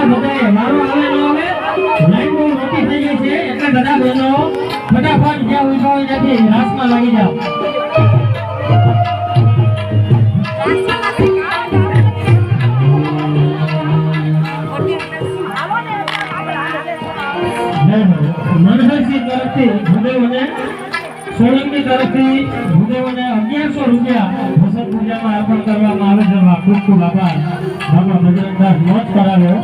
બધા બધાએ મારો આવે ન આવે લાઈન બહુ મોટી થઈ ગઈ છે એટલે બધા બહેનો ફટાફટ જ્યાં ઉભા હોય ત્યાંથી રાસમાં લાગી જાઓ. મનહરસિંહ તરફથી ભૂદેવોને સોલંકી તરફથી ભૂદેવોને 1100 રૂપિયા વસંત પૂજામાં અર્પણ કરવામાં આવે છે. ખૂબ ખૂબ આભાર. બાબા બજરંગદાસ મોજ કરાવ્યો.